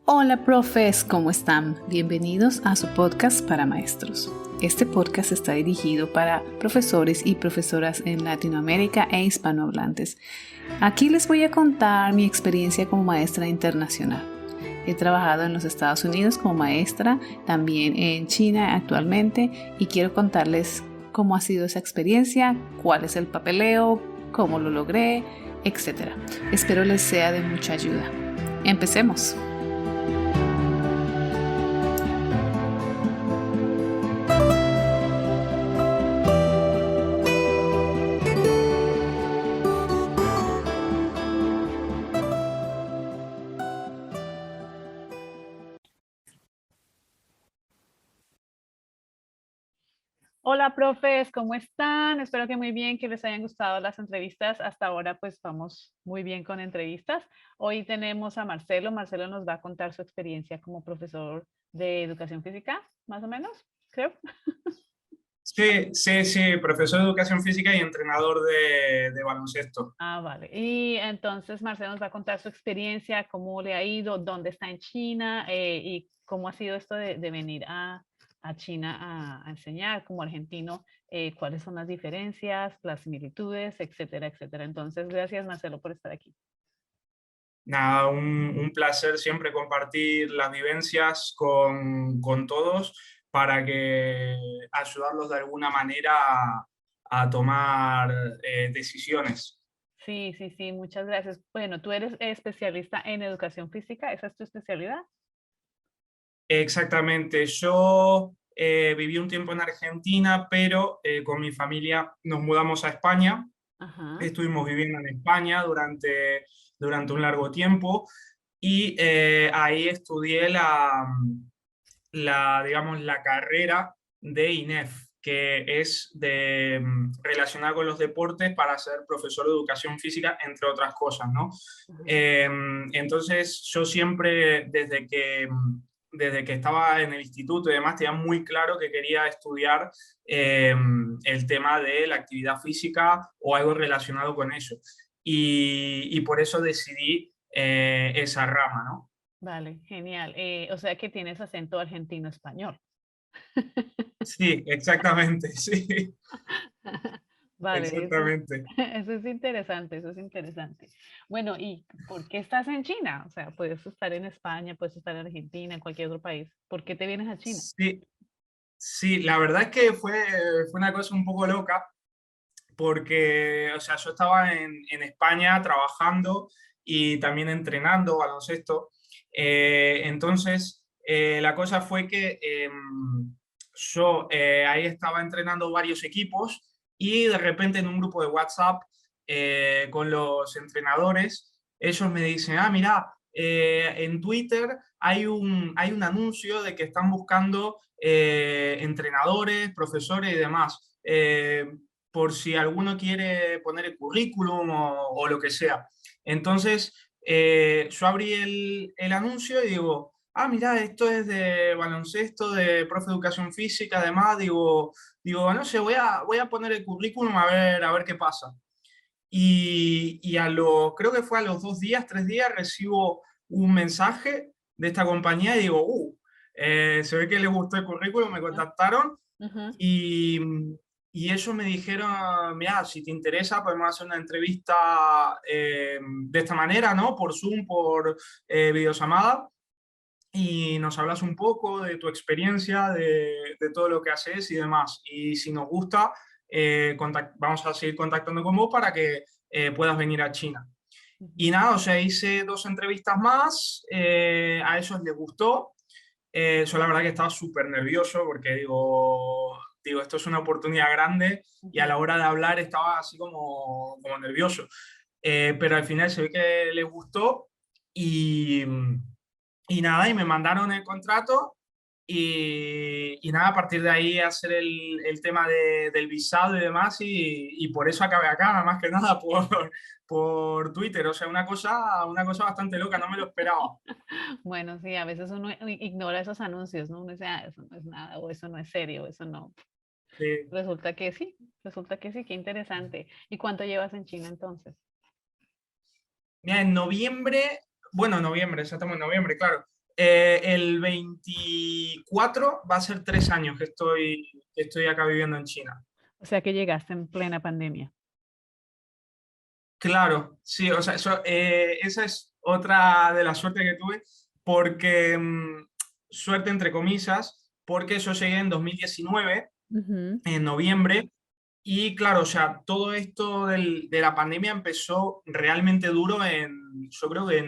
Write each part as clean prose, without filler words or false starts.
Hola profes, ¿cómo están? Bienvenidos a su podcast para maestros. Este podcast está dirigido para profesores y profesoras en Latinoamérica e hispanohablantes. Aquí les voy a contar mi experiencia como maestra internacional. He trabajado en los Estados Unidos como maestra, también en China actualmente, y quiero contarles cómo ha sido esa experiencia, cuál es el papeleo, cómo lo logré, etc. Espero les sea de mucha ayuda. Empecemos. Hola, profes, ¿cómo están? Espero que muy bien, que les hayan gustado las entrevistas. Hasta ahora, pues vamos muy bien con entrevistas. Hoy tenemos a Marcelo. Marcelo nos va a contar su experiencia como profesor de educación física, más o menos, creo. Sí, profesor de educación física y entrenador de baloncesto. Ah, vale. Y entonces Marcelo nos va a contar su experiencia, cómo le ha ido, dónde está en China y cómo ha sido esto de venir a China a enseñar como argentino, cuáles son las diferencias, las similitudes, etcétera, etcétera. Entonces, gracias Marcelo por estar aquí. Nada, un placer siempre compartir las vivencias con todos para que ayudarlos de alguna manera a tomar decisiones. Sí, sí, sí, muchas gracias. Bueno, tú eres especialista en educación física, ¿esa es tu especialidad? Exactamente, yo viví un tiempo en Argentina, pero con mi familia nos mudamos a España. Ajá. Estuvimos viviendo en España durante un largo tiempo y ahí estudié digamos, la carrera de INEF, que es relacionada con los deportes para ser profesor de educación física, entre otras cosas, ¿no? Ajá. Entonces, yo siempre, desde que estaba en el instituto y demás, tenía muy claro que quería estudiar el tema de la actividad física o algo relacionado con eso. Y por eso decidí esa rama, ¿no? Vale, genial. O sea que tienes acento argentino-español. Sí, exactamente, sí, Vale, exactamente. eso es interesante, eso es interesante. Bueno, ¿y por qué estás en China? O sea, puedes estar en España, puedes estar en Argentina, en cualquier otro país. ¿Por qué te vienes a China? Sí, sí, la verdad es que fue una cosa un poco loca porque, o sea, yo estaba en España trabajando y también entrenando baloncesto. Entonces, la cosa fue que yo ahí estaba entrenando varios equipos y de repente en un grupo de WhatsApp con los entrenadores, ellos me dicen, ah, mira, en Twitter hay un anuncio de que están buscando entrenadores, profesores y demás. Por si alguno quiere poner el currículum o lo que sea. Entonces, yo abrí el anuncio y digo, ah, mira, esto es de baloncesto, de profe de educación física, además, no sé, voy a poner el currículum a ver qué pasa. Creo que fue a los 2 días, 3 días, recibo un mensaje de esta compañía y digo, se ve que les gustó el currículum, me Ah, contactaron ujú. y, y ellos me dijeron, mira, si te interesa, podemos hacer una entrevista de esta manera, ¿no? Por Zoom, por videollamada, y nos hablas un poco de tu experiencia, de todo lo que haces y demás. Y si nos gusta, vamos a seguir contactando con vos para que puedas venir a China. Y Ujú. nada, o sea, hice 2 entrevistas más, a ellos les gustó. Yo la verdad que estaba súper nervioso porque digo, esto es una oportunidad grande y a Ujú. la hora de hablar estaba así como nervioso. Pero al final se ve que les gustó y, y nada, y me mandaron el contrato y nada, a partir de ahí hacer el tema del visado y demás y por eso acabé acá, más que nada por Twitter. O sea, una cosa bastante loca, no me lo esperaba. Bueno, sí, a veces uno ignora esos anuncios, ¿no? Uno dice, ah, eso no es nada, o eso no es serio, o eso no. Sí. Resulta que sí, qué interesante. ¿Y cuánto llevas en China entonces? Mira, en noviembre, bueno, noviembre, ya estamos en noviembre, claro. El 24 va a ser 3 años que estoy acá viviendo en China. O sea que llegaste en plena pandemia. Claro, sí, o sea, esa es otra de las suertes que tuve, porque, suerte entre comillas, porque yo llegué en 2019, Ujú. en noviembre, y claro, o sea, todo esto de la pandemia empezó realmente duro yo creo que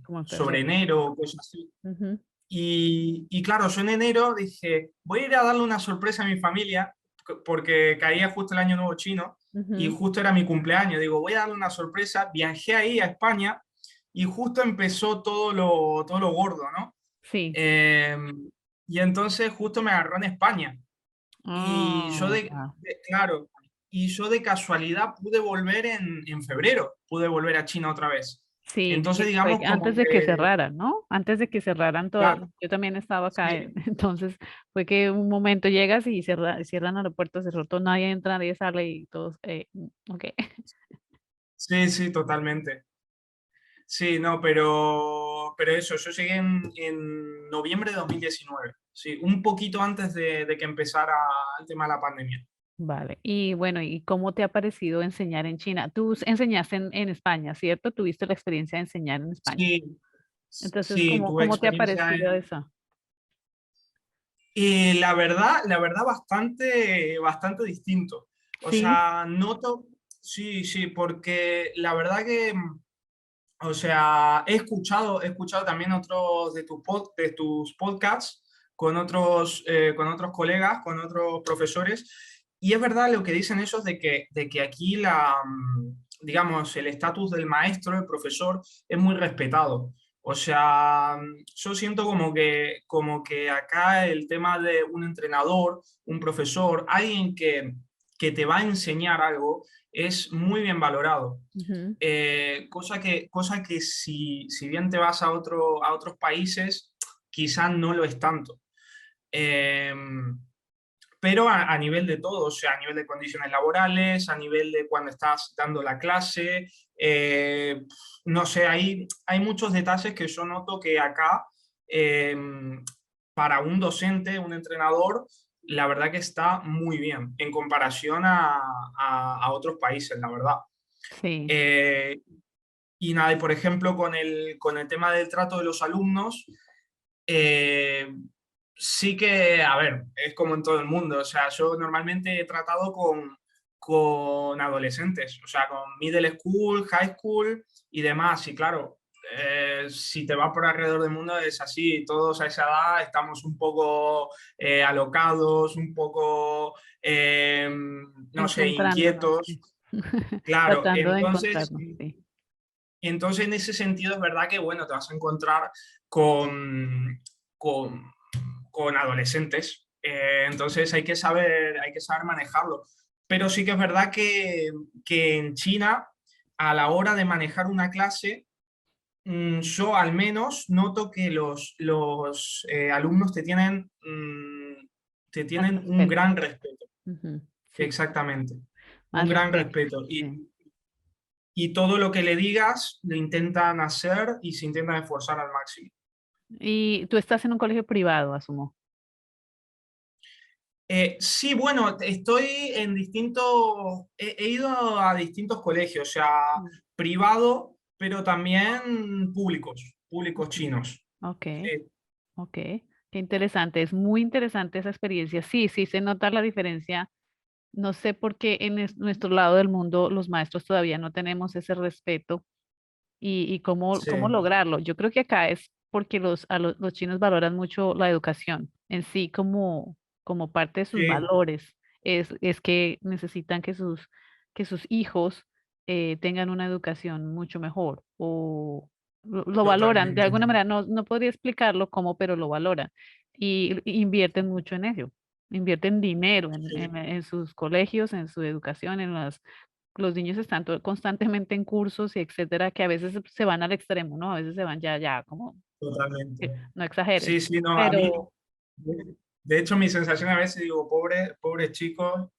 Como en sobre febrero. enero o cosas así. Ujú. Y claro, yo en enero dije, voy a ir a darle una sorpresa a mi familia, porque caía justo el Año Nuevo Chino y Ujú. justo era mi cumpleaños. Digo, voy a darle una sorpresa. Viajé ahí a España y justo empezó todo lo gordo, ¿no? Sí. Eh, y entonces justo me agarró en España. Y yo Oh, wow. claro, y yo de casualidad pude volver en febrero, pude volver a China otra vez. Sí, Entonces, y fue digamos, antes como de que que, cerraran, ¿no? Antes de que cerraran todo. claro, Yo también estaba acá, sí, entonces fue que un momento llegas y cierran aeropuertos, cerró todo, nadie entra, nadie sale y todos, ok. sí, sí, totalmente. Sí, no, pero eso, yo llegué en noviembre de 2019, sí, un poquito antes de que empezara el tema de la pandemia. Vale, y bueno, ¿y cómo te ha parecido enseñar en China? Tú enseñaste en España, ¿cierto? Tuviste la experiencia de enseñar en España. Sí, Entonces, sí, tuve ¿cómo te ha experiencia parecido en... eso? Y la verdad bastante distinto. O Sí. sea, noto, sí, sí, porque la verdad que, o sea, he escuchado también otros de tus podcasts con otros colegas, con otros profesores, y es verdad lo que dicen ellos de que aquí digamos, el estatus del maestro, el profesor, es muy respetado. O sea, yo siento como que acá el tema de un entrenador, un profesor, alguien que te va a enseñar algo, es muy bien valorado. Ujú. Cosa que si bien te vas a otros países, quizás no lo es tanto. Eh, pero a nivel de todo, o sea, a nivel de condiciones laborales, a nivel de cuando estás dando la clase, no sé, hay muchos detalles que yo noto que acá, eh, para un docente, un entrenador, la verdad que está muy bien en comparación a otros países, la verdad. Sí. Eh, y nada, y por ejemplo, con el tema del trato de los alumnos, eh, sí que, a ver, es como en todo el mundo. O sea, yo normalmente he tratado con adolescentes, o sea, con middle school, high school y demás. Y claro, si te vas por alrededor del mundo es así, todos a esa edad estamos un poco alocados, un poco, no sé, Encontrándonos, inquietos. sí. Claro, Tratando de encontrarnos, sí. entonces, en ese sentido, es verdad que, bueno, te vas a encontrar con, con, con adolescentes. Entonces, hay que saber manejarlo. Pero sí que es verdad que en China, a la hora de manejar una clase, yo al menos noto que los alumnos te Más tienen un respeto. gran respeto. Ujú. Sí, Exactamente. Un más gran respeto. respeto. Sí. Y todo lo que le digas lo intentan hacer y se intentan esforzar al máximo. Y tú estás en un colegio privado, asumo. Sí, bueno, estoy en he ido a distintos colegios, o sea, Mm. privado, pero también públicos Ujú. chinos. Ok, Sí, ok. Qué interesante. Es muy interesante esa experiencia. Sí, sí, se nota la diferencia. No sé por qué en nuestro lado del mundo los maestros todavía no tenemos ese respeto y cómo sí, lograrlo. Yo creo que acá es porque los chinos valoran mucho la educación en sí como parte de sus sí, valores. Es que necesitan que sus hijos tengan una educación mucho mejor o lo valoran. De totalmente. alguna manera, no podría explicarlo cómo, pero lo valoran y invierten mucho en ello. Invierten dinero Sí, en sus colegios, en su educación, los niños están constantemente en cursos y etcétera, que a veces se van al extremo, ¿no? A veces se van ya, como, totalmente. no exageres, Sí, sí, no, a mí, pero de hecho, mi sensación a veces digo, pobres chicos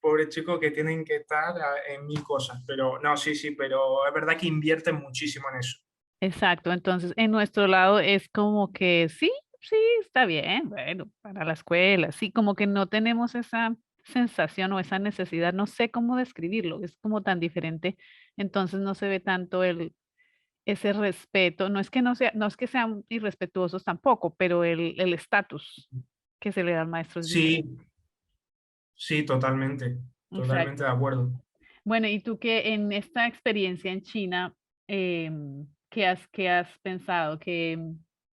que tienen que estar en mil cosas, pero no, sí, sí, pero es verdad que invierten muchísimo en eso. Exacto, entonces en nuestro lado es como que sí, sí, está bien, bueno, para la escuela, sí, como que no tenemos esa sensación o esa necesidad, no sé cómo describirlo, es como tan diferente, entonces no se ve tanto ese respeto, no es que no sea, no es que sean irrespetuosos tampoco, pero el estatus que se le da al maestro es Sí, diferente. sí, totalmente, totalmente Exacto. de acuerdo. Bueno, y tú que en esta experiencia en China, qué has pensado?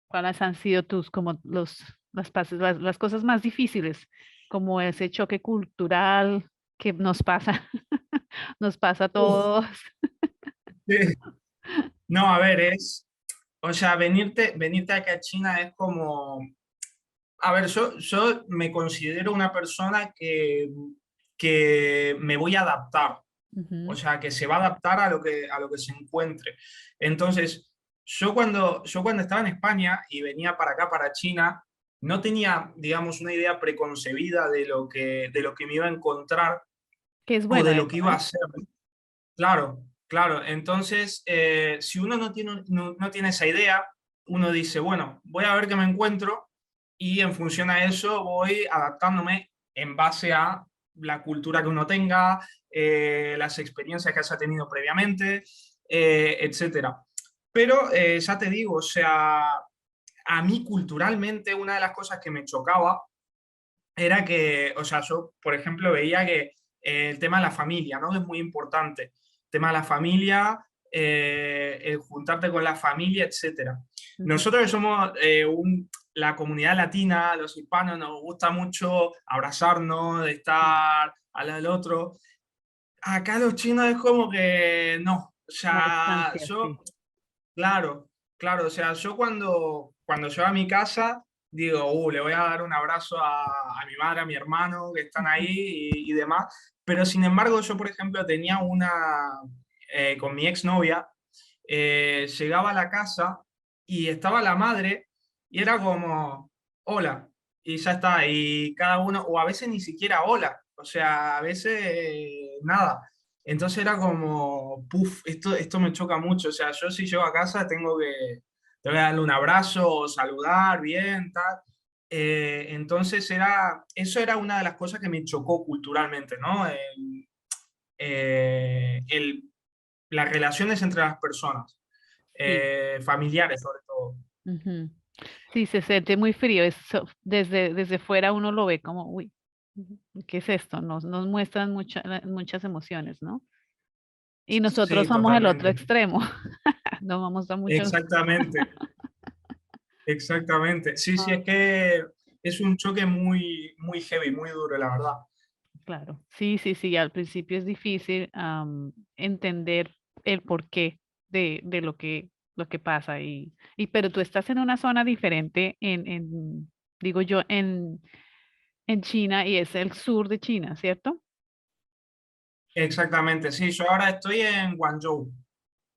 ¿Cuáles han sido tus, como las cosas más difíciles, como ese choque cultural que nos pasa, nos pasa a Uf, todos? sí. No, a ver, o sea, venirte aquí a China es como, a ver, yo me considero una persona que me voy a adaptar, o Ujú. sea, que se va a adaptar a lo que se encuentre. Entonces, yo cuando estaba en España y venía para acá, para China, no tenía, digamos, una idea preconcebida de lo que me iba a encontrar Que es o bueno de lo eso, que iba a ¿no? hacer. Claro, claro. Entonces, si uno no tiene esa idea, uno dice, bueno, voy a ver qué me encuentro y en función a eso voy adaptándome en base a la cultura que uno tenga, las experiencias que haya tenido previamente, etcétera. Pero ya te digo, o sea, a mí culturalmente una de las cosas que me chocaba era que, o sea, yo, por ejemplo, veía que el tema de la familia, ¿no? Es muy importante. El tema de la familia, el juntarte con la familia, etcétera. Ujú. Nosotros que somos la comunidad latina, los hispanos, nos gusta mucho abrazarnos, de Sí, estar al lado del otro. Acá los chinos es como que no. O la sea, distancia, yo sí. claro, claro, o sea, yo cuando llego a mi casa digo, le voy a dar un abrazo a mi madre, a mi hermano que están ahí Ujú. y demás, pero sin embargo yo, por ejemplo, tenía con mi exnovia, llegaba a la casa y estaba la madre y era como, hola, y ya está, y cada uno, o a veces ni siquiera hola, o sea, a veces nada. Entonces era como, puff, esto me choca mucho. O sea, yo si llego a casa tengo que darle un abrazo, saludar bien, tal. Entonces eso era una de las cosas que me chocó culturalmente, ¿no? Eh, el- las relaciones entre las personas, Sí. familiares sobre todo. Ujú. Sí, se siente muy frío. Desde fuera uno lo ve como, uy, ujú, ¿qué es esto? Nos muestran muchas emociones, ¿no? Y nosotros Sí, somos el otro totalmente. extremo. Nos vamos a mucho. Exactamente, exactamente. Sí, sí, Ah, es que es un choque muy, muy heavy, muy duro, la verdad. claro. Sí, sí, sí. Al principio es difícil entender el porqué de lo que pasa. Pero tú estás en una zona diferente digo yo, en China y es el sur de China, ¿cierto? Exactamente, sí, yo ahora estoy en Guangzhou.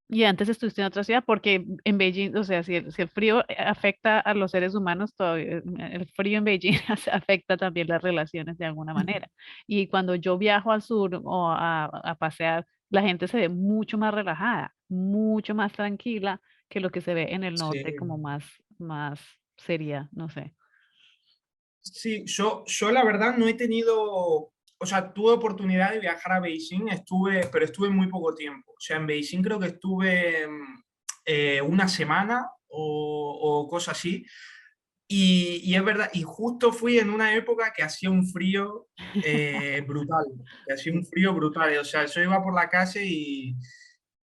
Y antes estuviste en otra ciudad porque en Beijing, o sea, si el frío afecta a los seres humanos, todavía, el frío en Beijing afecta también las relaciones de alguna manera. Y cuando yo viajo al sur o a pasear, la gente se ve mucho más relajada, mucho más tranquila que lo que se ve en el norte, Sí, como más seria, no sé. sí, yo la verdad no he tenido, o sea, tuve oportunidad de viajar a Beijing, pero estuve muy poco tiempo. O sea, en Beijing creo que estuve una semana o cosa así. Y es verdad, y justo fui en una época que hacía un frío brutal, que hacía un Sí. frío brutal. O sea, yo iba por la calle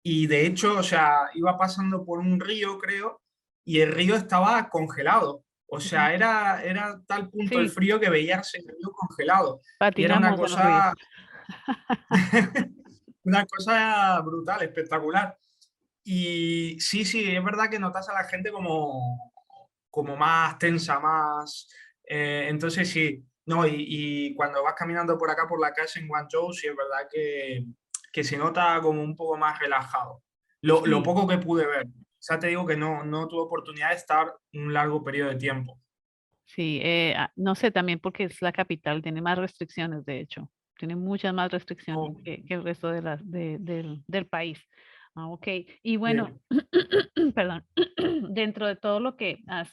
y de hecho, o sea, iba pasando por un río, creo, y el río estaba congelado. O Ujú. sea, era tal punto el Sí, frío que veías el río congelado. Y era patinamos en los ríos. una cosa brutal, espectacular. Y sí, sí, es verdad que notas a la gente como más tensa, más... entonces sí, no, y cuando vas caminando por acá, por la calle en Guangzhou, sí es verdad que se nota como un poco más relajado. Lo Sí. poco que pude ver. Ya te digo que no tuve oportunidad de estar un largo periodo de tiempo. Sí, no sé, también porque es la capital, tiene más restricciones, de hecho, tiene muchas más restricciones Oh, que el resto del país. Ok. Y Eh, bueno, perdón, dentro de todo lo que has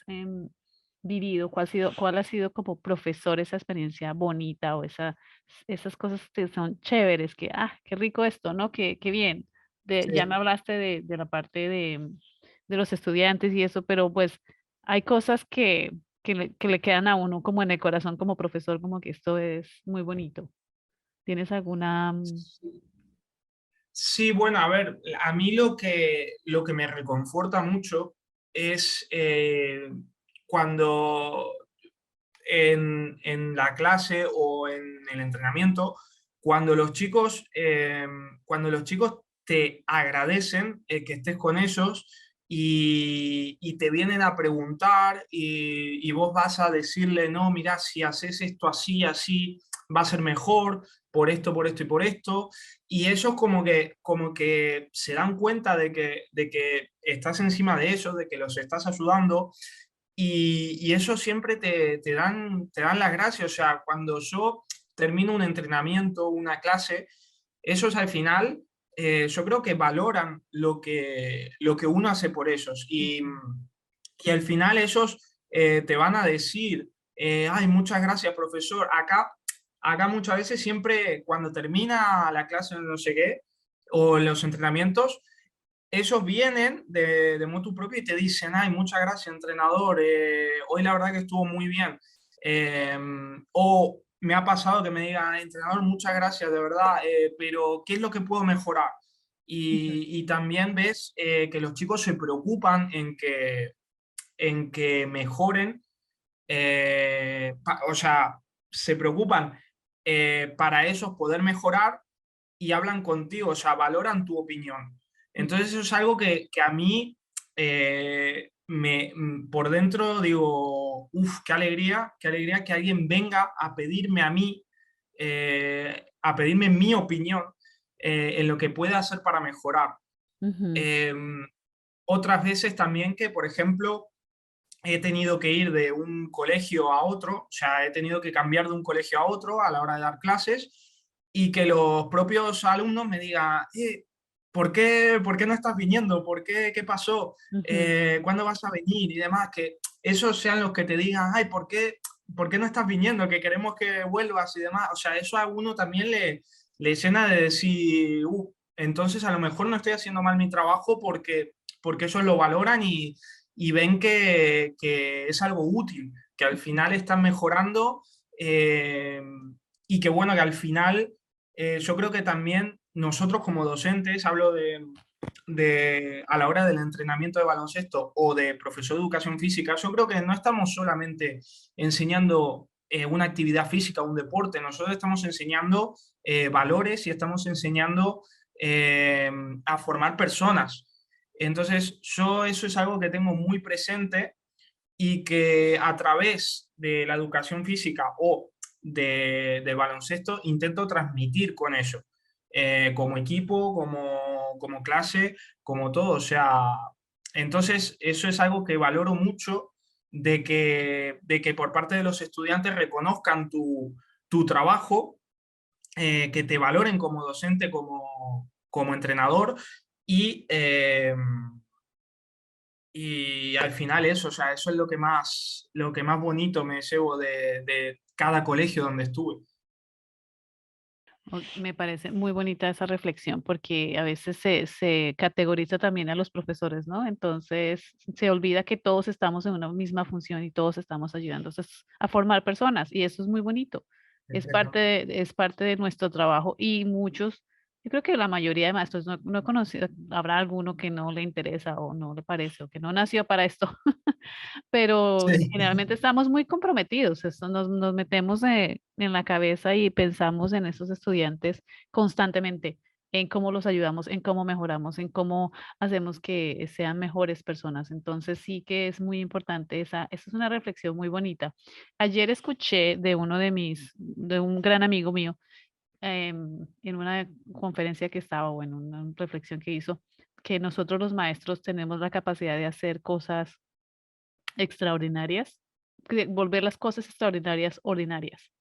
vivido, cuál ha sido como profesor esa experiencia bonita o esas cosas que son chéveres, que, qué rico esto, ¿no? Qué bien. Ya me sí. hablaste de la parte de los estudiantes y eso, pero pues hay cosas que le quedan a uno como en el corazón como profesor, como que esto es muy bonito. ¿Tienes alguna? Sí, bueno, a ver, a mí lo que me reconforta mucho es cuando en la clase o en el entrenamiento, cuando los chicos te agradecen que estés con ellos y te vienen a preguntar y vos vas a decirle, no, mira, si haces esto así, así, va a ser mejor, por esto y por esto. Y ellos como que se dan cuenta de que estás encima de ellos, de que los estás ayudando y eso siempre te dan las gracias. O sea, cuando yo termino un entrenamiento, una clase, esos al final, yo creo que valoran lo que uno hace por ellos. Ujú. Y al final ellos te van a decir, ay, muchas gracias, profesor. Acá muchas veces siempre cuando termina la clase no sé qué, o los entrenamientos, ellos vienen de motu propio y te dicen, ay, muchas gracias, entrenador, hoy la verdad que estuvo muy bien. Eh, o me ha pasado que me digan, entrenador, muchas gracias, de verdad, pero ¿qué es lo que puedo mejorar? Ujú. Y también ves que los chicos se preocupan en que mejoren, o sea, se preocupan para ellos poder mejorar y hablan contigo, o sea, valoran tu opinión. Entonces eso es algo que a mí por dentro digo, uff, qué alegría que alguien venga a pedirme a mí, a pedirme mi opinión en lo que pueda hacer para mejorar. Ujú. Eh, Otras veces también que, por ejemplo, he tenido que ir de un colegio a otro, o sea, he tenido que cambiar de un colegio a otro a la hora de dar clases y que los propios alumnos me digan, por qué no estás viniendo? ¿Por qué? ¿Qué pasó? Ujú. ¿Cuándo vas a venir? Y demás, que esos sean los que te digan, ay, por qué no estás viniendo? Que queremos que vuelvas y demás. O sea, eso a uno también le llena de decir, entonces a lo mejor no estoy haciendo mal mi trabajo porque ellos lo valoran y ven que es algo útil, que al final están mejorando eh, y que bueno, que al final yo creo que también nosotros como docentes, hablo a la hora del entrenamiento de baloncesto o de profesor de educación física, yo creo que no estamos solamente enseñando una actividad física, un deporte, nosotros estamos enseñando valores y estamos enseñando eh, a formar personas. Entonces, yo eso es algo que tengo muy presente y que a través de la educación física o de baloncesto intento transmitir con ello, como equipo, como clase, como todo. O sea, entonces eso es algo que valoro mucho de que por parte de los estudiantes reconozcan tu trabajo, que te valoren como docente, como entrenador y al final eso, o sea, eso es lo que más bonito me llevo de cada colegio donde estuve. Me parece muy bonita esa reflexión porque a veces se categoriza también a los profesores, ¿no? Entonces se olvida que todos estamos en una misma función y todos estamos ayudando a formar personas y eso es muy bonito. Exactamente. Es parte de nuestro trabajo y muchos, yo creo que la mayoría de maestros, no he conocido, habrá alguno que no le interesa o no le parece o que no nació para esto, pero Sí. generalmente estamos muy comprometidos, nos metemos en la cabeza y pensamos en esos estudiantes constantemente, en cómo los ayudamos, en cómo mejoramos, en cómo hacemos que sean mejores personas. Entonces sí que es muy importante esa es una reflexión muy bonita. Ayer escuché de de un gran amigo mío, en una conferencia que estaba o en una reflexión que hizo, que nosotros los maestros tenemos la capacidad de hacer cosas extraordinarias, volver las cosas extraordinarias ordinarias,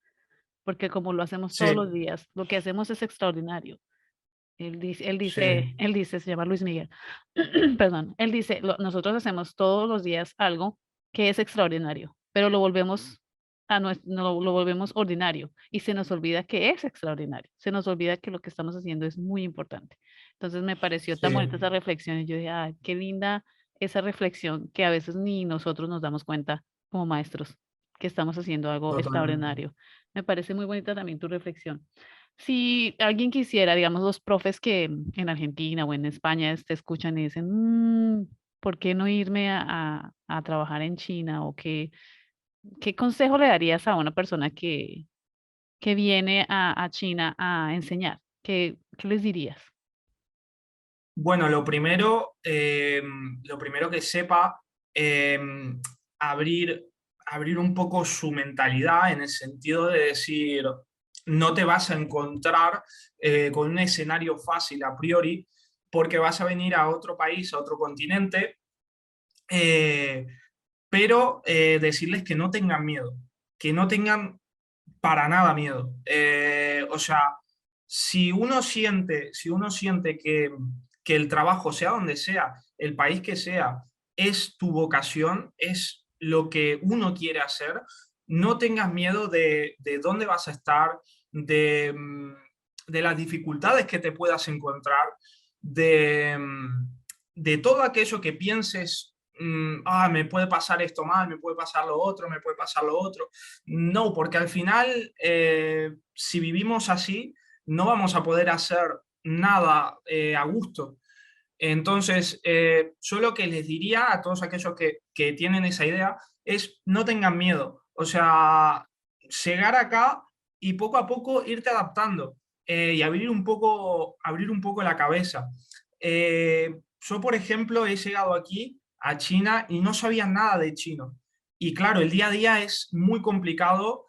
porque como lo hacemos todos Sí, los días, lo que hacemos es extraordinario. Sí, Él dice, se llama Luis Miguel, perdón, él dice, nosotros hacemos todos los días algo que es extraordinario, pero lo volvemos no, lo volvemos ordinario y se nos olvida que es extraordinario, se nos olvida que lo que estamos haciendo es muy importante. Entonces me pareció tan bonita sí, esa reflexión y yo dije, ah, qué linda esa reflexión que a veces ni nosotros nos damos cuenta como maestros que estamos haciendo algo totalmente. extraordinario. Me parece muy bonita también tu reflexión. Si alguien quisiera, digamos, los profes que en Argentina o en España te escuchan y dicen, ¿por qué no irme a trabajar en China? O qué consejo le darías a una persona que viene a China a enseñar? ¿Qué les dirías? Bueno, lo primero que sepa, eh, abrir, abrir un poco su mentalidad en el sentido de decir, no te vas a encontrar con un escenario fácil a priori, porque vas a venir a otro país, a otro continente, eh, pero decirles que no tengan miedo, que no tengan para nada miedo. O sea, si uno siente que el trabajo, sea donde sea, el país que sea, es tu vocación, es lo que uno quiere hacer, no tengas miedo de dónde vas a estar, de, de las dificultades que te puedas encontrar, de, de todo aquello que pienses, me puede pasar esto mal, me puede pasar lo otro, me puede pasar lo otro. No, porque al final, si vivimos así, no vamos a poder hacer nada a gusto. Entonces, yo lo que les diría a todos aquellos que tienen esa idea es no tengan miedo. O sea, llegar acá y poco a poco irte adaptando y abrir un poco la cabeza. Yo, por ejemplo, he llegado aquí a China y no sabía nada de chino. Y claro, el día a día es muy complicado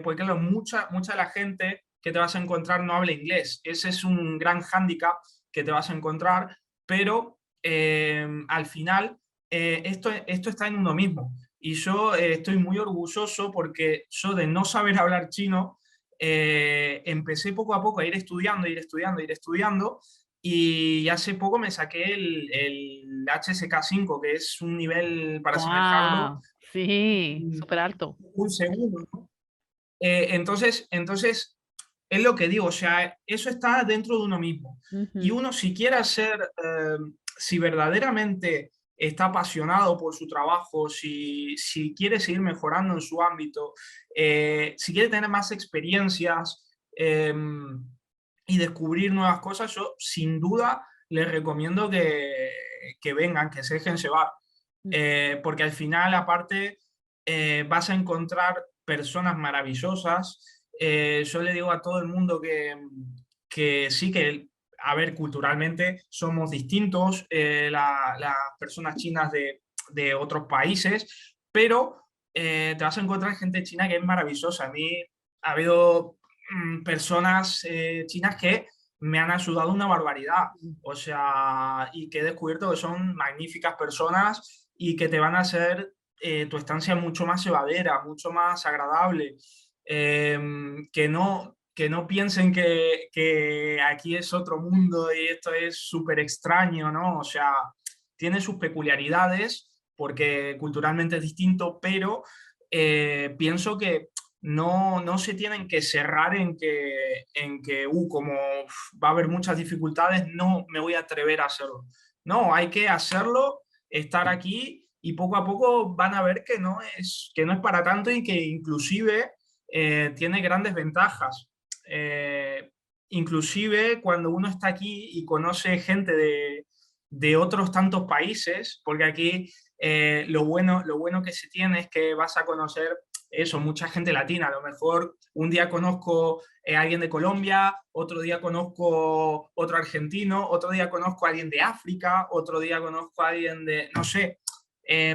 porque claro, mucha de la gente que te vas a encontrar no habla inglés. Ese es un gran hándicap que te vas a encontrar, pero al final esto está en uno mismo. Y yo estoy muy orgulloso porque yo de no saber hablar chino, empecé poco a poco a ir estudiando, ir estudiando, ir estudiando, y hace poco me saqué el HSK5, que es un nivel, para asemejarlo, ¡Wow! Sí, súper alto. un segundo, ¿no? Entonces, es lo que digo, o sea, eso está dentro de uno mismo. Y Ujú. uno, si quiere hacer, si verdaderamente está apasionado por su trabajo, si quiere seguir mejorando en su ámbito, si quiere tener más experiencias y descubrir nuevas cosas, yo sin duda les recomiendo que vengan, que se dejen llevar. Porque al final, aparte, vas a encontrar personas maravillosas. Yo le digo a todo el mundo que sí, que, a ver, culturalmente somos distintos, las personas chinas de otros países, pero te vas a encontrar gente china que es maravillosa. A mí ha habido personas chinas que me han ayudado una barbaridad. O sea, y que he descubierto que son magníficas personas y que te van a hacer tu estancia mucho más llevadera, mucho más agradable. Eh, que no piensen que aquí es otro mundo y esto es súper extraño, ¿no? O sea, tiene sus peculiaridades porque culturalmente es distinto, pero pienso que no se tienen que cerrar en que como va a haber muchas dificultades, no me voy a atrever a hacerlo. No, hay que hacerlo, estar aquí y poco a poco van a ver que no es para tanto y que inclusive tiene grandes ventajas. Eh, Inclusive cuando uno está aquí y conoce gente de otros tantos países, porque aquí lo bueno que se tiene es que vas a conocer eso, mucha gente latina. A lo mejor un día conozco a alguien de Colombia, otro día conozco otro argentino, otro día conozco a alguien de África, otro día conozco a alguien de, no sé,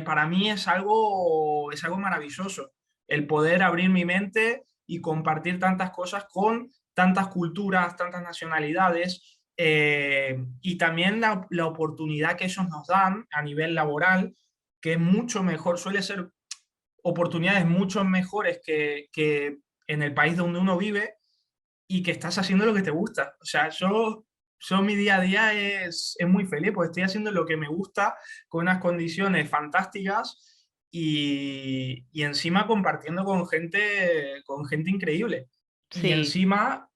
para mí es algo maravilloso el poder abrir mi mente y compartir tantas cosas con tantas culturas, tantas nacionalidades, y también la oportunidad que ellos nos dan a nivel laboral, que es mucho mejor, suele ser oportunidades mucho mejores que en el país donde uno vive y que estás haciendo lo que te gusta. O sea, yo yo mi día a día es muy feliz, porque estoy haciendo lo que me gusta con unas condiciones fantásticas y encima compartiendo con gente increíble. Y Sí, encima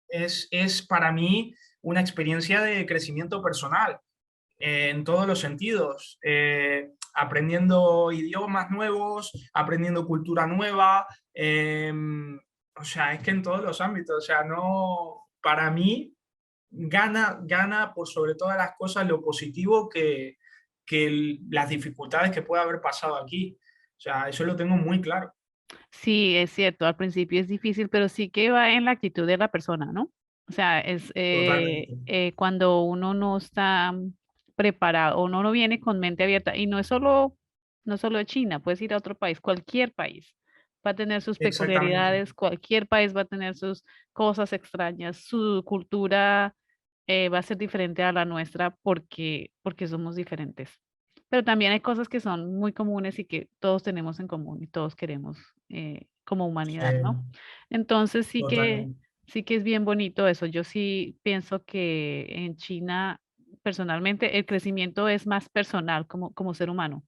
es para mí una experiencia de crecimiento personal en todos los sentidos, aprendiendo idiomas nuevos, aprendiendo cultura nueva, o sea, es que en todos los ámbitos, o sea, no, para mí gana por sobre todas las cosas lo positivo que las dificultades que puede haber pasado aquí. O sea, eso lo tengo muy claro. sí, es cierto, al principio es difícil, pero sí que va en la actitud de la persona, ¿no? O sea, es Totalmente. cuando uno no está preparado o no viene con mente abierta, y no solo de China, puedes ir a otro país, cualquier país va a tener sus Exactamente. peculiaridades, cualquier país va a tener sus cosas extrañas, su cultura va a ser diferente a la nuestra porque somos diferentes. Pero también hay cosas que son muy comunes y que todos tenemos en común y todos queremos como humanidad, ¿no? Sí, Entonces totalmente. sí que es bien bonito eso. Yo sí pienso que en China, personalmente, el crecimiento es más personal como ser humano,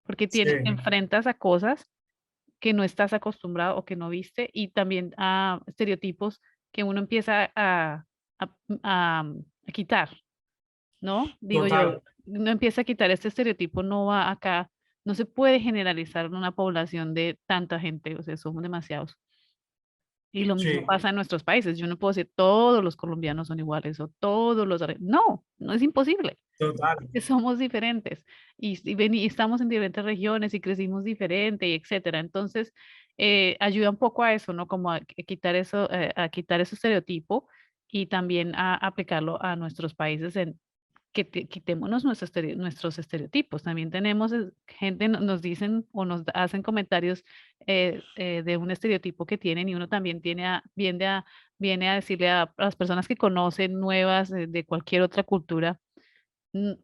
porque Sí, te enfrentas a cosas que no estás acostumbrado o que no viste y también a estereotipos que uno empieza a, a quitar. ¿No? Digo yo, total. no empieza a quitar este estereotipo, no va acá, no se puede generalizar en una población de tanta gente, o sea, somos demasiados. Y lo mismo Sí, pasa en nuestros países. Yo no puedo decir todos los colombianos son iguales o todos los... No, no es imposible. total. Que somos diferentes y estamos en diferentes regiones y crecimos diferente y etcétera. Entonces, ayuda un poco a eso, ¿no? Como a quitar ese estereotipo y también a aplicarlo a nuestros países que quitémonos nuestros estereotipos. También tenemos gente, nos dicen o nos hacen comentarios de un estereotipo que tienen y uno también viene a decirle a las personas que conocen nuevas de cualquier otra cultura,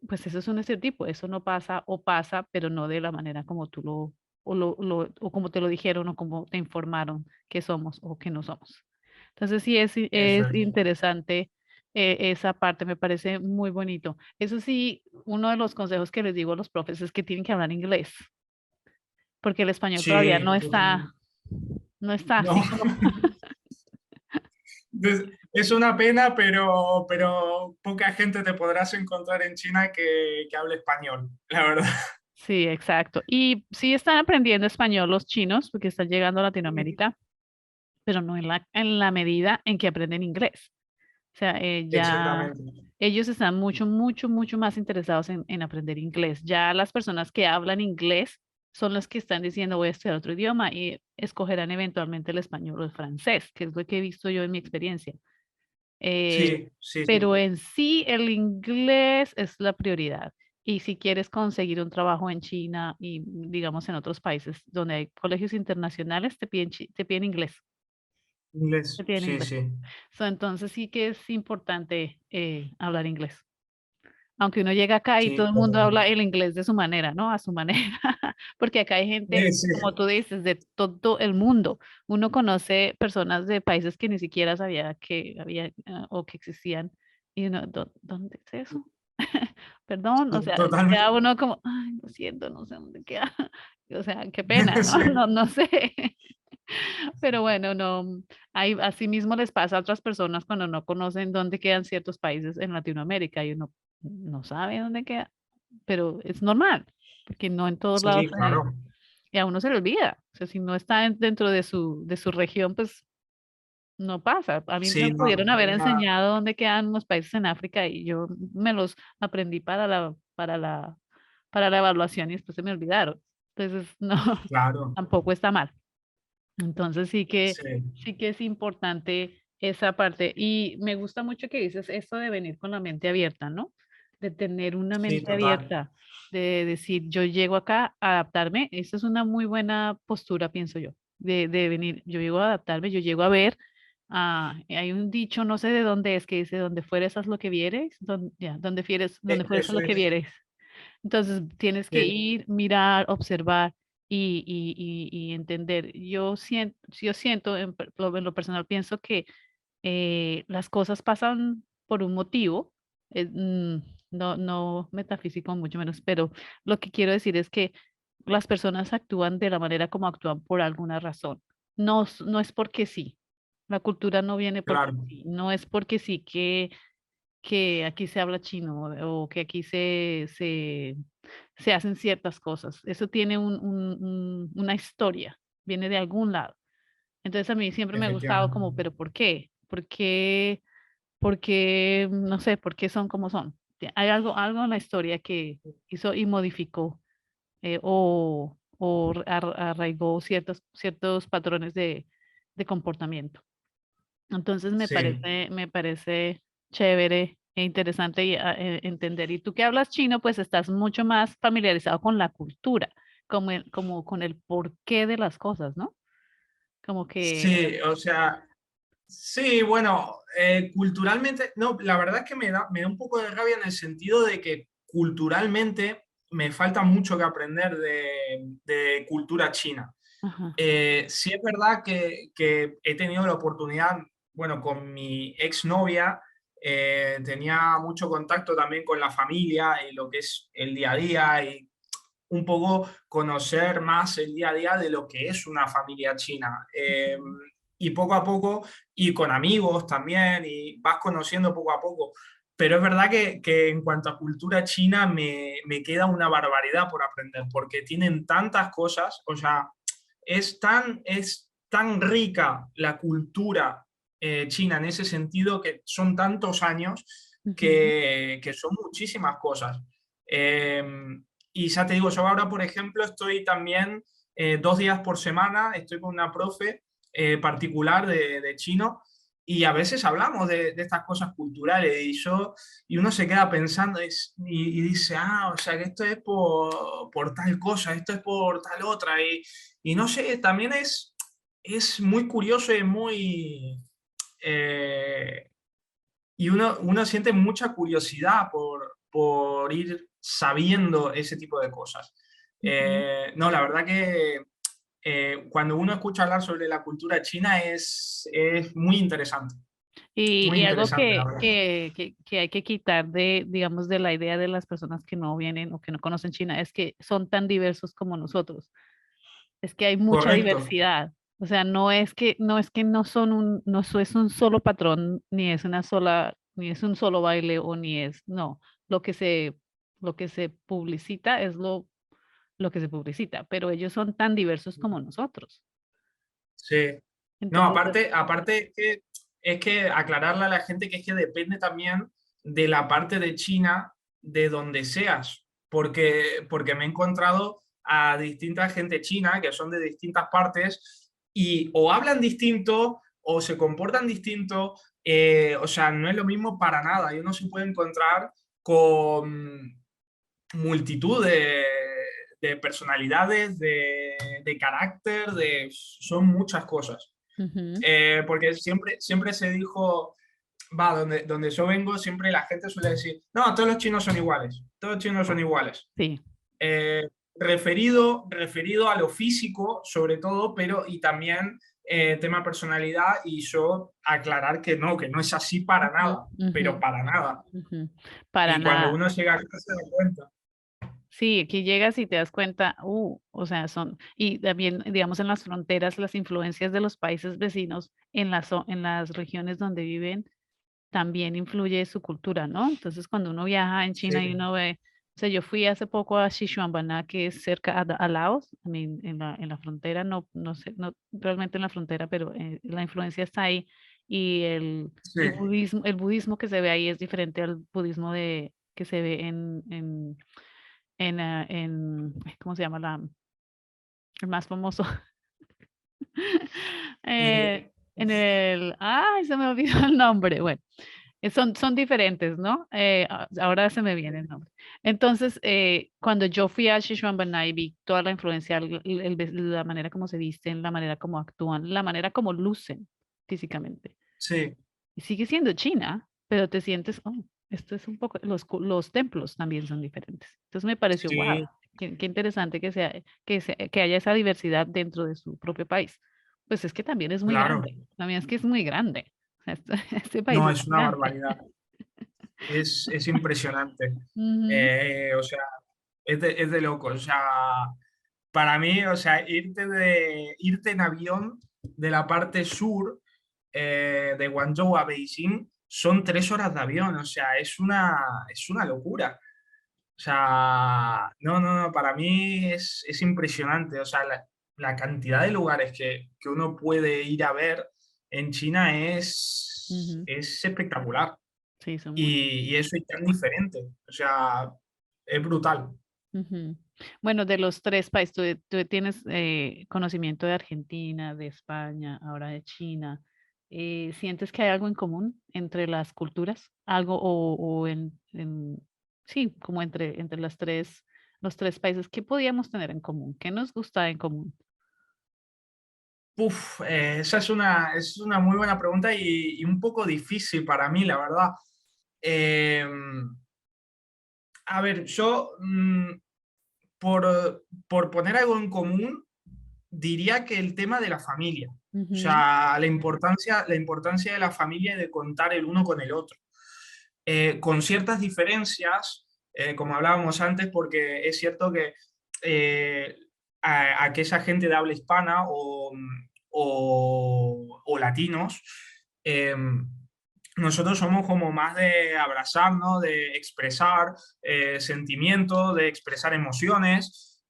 pues eso es un estereotipo, eso no pasa o pasa, pero no de la manera como tú o como te lo dijeron o como te informaron que somos o que no somos. Entonces sí Eso es es. interesante esa parte, me parece muy bonito. Eso sí, uno de los consejos que les digo a los profes es que tienen que hablar inglés, porque el español todavía Sí, totalmente. no está No, así como, es una pena, pero poca gente te podrás encontrar en China que hable español, la verdad. sí, exacto. Y sí están aprendiendo español los chinos, porque están llegando a Latinoamérica, pero no en la medida en que aprenden inglés. O sea, Exactamente. ellos están mucho, mucho, mucho más interesados en aprender inglés. Ya las personas que hablan inglés son las que están diciendo voy a estudiar otro idioma y escogerán eventualmente el español o el francés, que es lo que he visto yo en mi experiencia. Eh, Sí, sí, sí. pero en sí el inglés es la prioridad. Y si quieres conseguir un trabajo en China y digamos en otros países donde hay colegios internacionales, te piden inglés. Te Inglés, piden sí, inglés. sí. Entonces sí que es importante hablar inglés. Aunque uno llega acá y todo Sí, el mundo habla totalmente. el inglés de su manera, ¿no? A su manera. Porque acá hay gente, Sí, como tú dices, de todo el mundo. Uno conoce personas de países que ni siquiera sabía que había o que existían. Y uno, ¿dónde es eso? Perdón, o sea, queda totalmente. uno como, ay, lo siento, no sé dónde queda. O sea, qué pena, ¿no? Sí, No sé. Pero bueno, no, así mismo les pasa a otras personas cuando no conocen dónde quedan ciertos países en Latinoamérica y uno no sabe dónde queda, pero es normal, porque no en todos lados, sí, claro. y a uno se le olvida. O sea, si no está dentro de su región, pues no pasa. A mí Sí, me no, pudieron haber nada, enseñado dónde quedan los países en África y yo me los aprendí para la evaluación y después se me olvidaron. Entonces, no, claro. tampoco está mal. Entonces Sí, sí que es importante esa parte. Y me gusta mucho que dices esto de venir con la mente abierta, ¿no? De tener una sí, mente total. abierta, de decir, yo llego acá a adaptarme. Esa es una muy buena postura, pienso yo, de venir, yo llego a adaptarme, yo llego a ver. Hay un dicho, no sé de dónde es, que dice, donde fueres, haz lo que vieres, donde fueres, haz Eso lo que es. vieres. Entonces tienes que Sí, ir, mirar, observar y entender. Yo siento, en lo personal, pienso que las cosas pasan, por un motivo, no metafísico mucho menos, pero lo que quiero decir es que las personas actúan de la manera como actúan por alguna razón. No es porque sí. La cultura no viene porque claro, sí. No es porque sí que aquí se habla chino o que aquí se hacen ciertas cosas. Eso tiene una historia, viene de algún lado. Entonces a mí siempre me ha gustado como, efectivamente. pero ¿por qué? ¿Por qué, no sé, por qué son como son? Hay algo en la historia que hizo y modificó o arraigó ciertos patrones de comportamiento. Entonces Sí, me parece chévere e interesante entender. Y tú que hablas chino, pues estás mucho más familiarizado con la cultura, como con el porqué de las cosas, ¿no? Como que, sí, o sea, sí, bueno, culturalmente, no, la verdad es que me da un poco de rabia en el sentido de que culturalmente me falta mucho que aprender de cultura china. ajá, Sí es verdad que he tenido la oportunidad, bueno, con mi exnovia, tenía mucho contacto también con la familia y lo que es el día a día y un poco conocer más el día a día de lo que es una familia china. Y poco a poco, y con amigos también, y vas conociendo poco a poco. Pero es verdad que en cuanto a cultura china me queda una barbaridad por aprender, porque tienen tantas cosas, o sea, es tan rica la cultura china en ese sentido que son tantos años ujú, que son muchísimas cosas. Eh, y ya te digo, yo ahora, por ejemplo, estoy también 2 días por semana, estoy con una profe particular de chino y a veces hablamos de estas cosas culturales y uno se queda pensando y dice, ah, o sea, que esto es por tal cosa, esto es por tal otra. Y no sé, también es muy curioso y muy... eh, y uno siente mucha curiosidad por ir sabiendo ese tipo de cosas. ujú. No, la verdad que cuando uno escucha hablar sobre la cultura china es muy Y algo interesante, la verdad. que hay que quitar digamos, de la idea de las personas que no vienen o que no conocen China es que son tan diversos como nosotros. Es que hay mucha Correcto, diversidad. O sea, no es que no es un solo patrón, ni es un solo baile o ni es, no. Lo que se, lo que se publicita es lo que se publicita, pero ellos son tan diversos como nosotros. sí. No, Entonces, aparte es que aclararle a la gente que es que depende también de la parte de China de donde seas, porque me he encontrado a distinta gente china que son de distintas partes y o hablan distinto o se comportan distinto, o sea, no es lo mismo para nada y uno se puede encontrar con multitud de personalidades, de carácter, son muchas cosas. ujú, Porque siempre se dijo, va, donde yo vengo, siempre la gente suele decir, no, todos los chinos son iguales, todos los chinos son iguales. sí. Eh, referido a lo físico, sobre todo, pero y también tema personalidad, y yo aclarar que no es así para Ujú, nada, ujú, pero para nada. ujú. Para Y cuando nada. uno llega a casa se da cuenta. Sí, aquí llegas y te das cuenta, o sea, y también, digamos, en las fronteras, las influencias de los países vecinos en las regiones donde viven, también influye su cultura, ¿no? Entonces, cuando uno viaja en China y Sí, uno ve, o sea, yo fui hace poco a Xishuangbanna, que es cerca a Laos, en la frontera, no sé, no realmente en la frontera, pero la influencia está ahí y sí. el budismo que se ve ahí es diferente al budismo que se ve ay, ¿cómo se llama el más famoso? Eh, Ay, se me olvidó el nombre. Bueno, son diferentes, ¿no? Ahora se me viene el nombre. Entonces, cuando yo fui a Xishuangbanna y vi toda la influencia, la manera como se visten, la manera como actúan, la manera como lucen físicamente. sí, Y sigue siendo China, pero te sientes, esto es un poco, los templos también son diferentes. Entonces me pareció, wow, sí, qué interesante que haya esa diversidad dentro de su propio país. Pues es que también es muy claro. grande, también es que es muy grande. O sea, este país No, es es muy una grande. barbaridad. es impresionante. Ujú, O sea, es de loco. O sea, para mí, o sea, irte en avión de la parte sur de Guangzhou a Beijing son 3 horas de avión. O sea, es una locura. O sea, no, para mí es impresionante. O sea, la cantidad de lugares que uno puede ir a ver en China ujú. es espectacular. Sí, son muchos. Y eso es tan diferente. O sea, es brutal. Ujú. Bueno, de los tres países, tú tienes conocimiento de Argentina, de España, ahora de China. ¿Sientes que hay algo en común entre las culturas? Algo o sí, como entre los tres países, ¿qué podíamos tener en común? ¿Qué nos gusta en común? Uf, es una muy buena pregunta y un poco difícil para mí, la verdad. Eh, a ver, por poner algo en común, diría que el tema de la familia. O Ujú, sea, la importancia de la familia y de contar el uno con el otro. Con ciertas diferencias, como hablábamos antes, porque es cierto que aquella gente de habla hispana o latinos, eh, nosotros somos como más de abrazar, ¿no? De expresar sentimientos, de expresar emociones,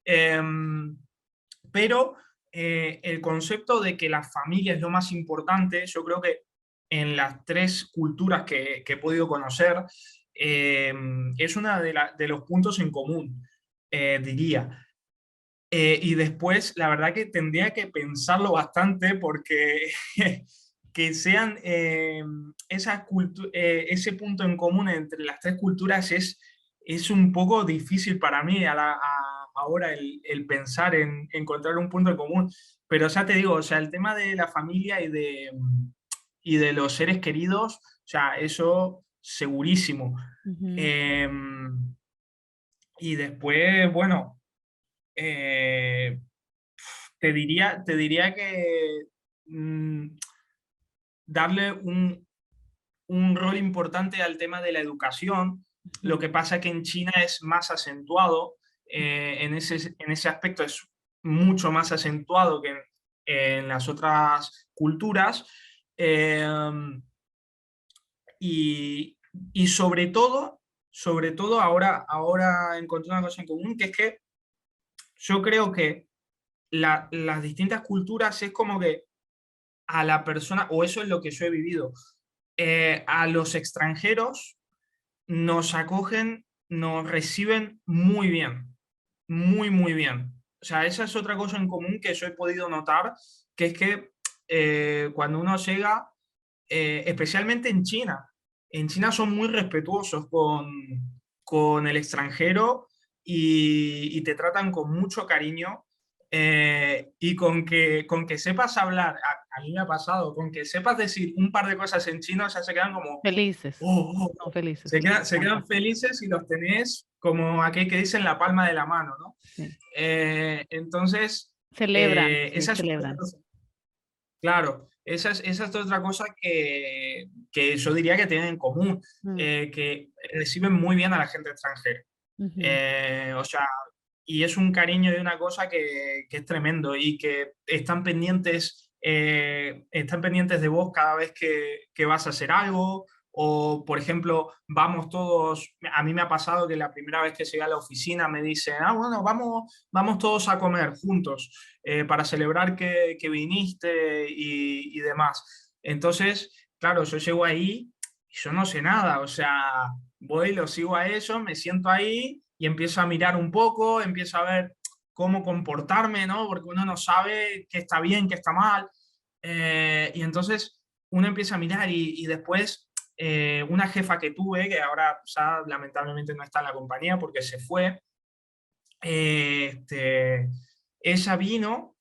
pero el concepto de que la familia es lo más importante, yo creo que en las 3 culturas que he podido conocer, es uno de los puntos en común, diría. Y después, la verdad que tendría que pensarlo bastante porque que sean ese punto en común entre las 3 culturas es un poco difícil para mí ahora el pensar en encontrar un punto en común. Pero ya te digo, o sea, el tema de la familia y de los seres queridos, o sea, eso segurísimo. ujú, Eh, y después, bueno, eh, te diría que mm, darle un rol importante al tema de la educación. Lo ujú, que pasa que en China es más acentuado, en ese aspecto es mucho más acentuado que en las otras culturas. Eh, y, y sobre todo ahora encontré una cosa en común, que es que yo creo que las distintas culturas es como que a la persona, o eso es lo que yo he vivido, a los extranjeros nos acogen, nos reciben muy bien, muy, muy bien. O sea, esa es otra cosa en común que yo he podido notar, que es que cuando uno llega, especialmente en China son muy respetuosos con el extranjero y te tratan con mucho cariño y con que sepas hablar, a mí me ha pasado, con que sepas decir un par de cosas en chino, ya se quedan como, felices, son oh. felices, les Se encanta. quedan felices y los tenés como aquel que dice en la palma de la mano, ¿no? Sí. Entonces, Celebran, sí, esa es otra celebran. cosa. Claro, esa es otra cosa que yo diría que tienen en común, Mm, que reciben muy bien a la gente extranjera. ujú, O sea, y es un cariño y una cosa que es tremendo y que están pendientes de vos cada vez que vas a hacer algo. O, por ejemplo, vamos todos, a mí me ha pasado que la primera vez que llegué a la oficina me dicen, bueno, vamos todos a comer juntos para celebrar que viniste y demás. Entonces, claro, yo llego ahí y yo no sé nada, o sea, voy, lo sigo a eso, me siento ahí y empiezo a mirar un poco, empiezo a ver cómo comportarme, ¿no? Porque uno no sabe qué está bien, qué está mal. Y entonces uno empieza a mirar y después una jefa que tuve, que ahora ya lamentablemente no está en la compañía porque se fue, ella vino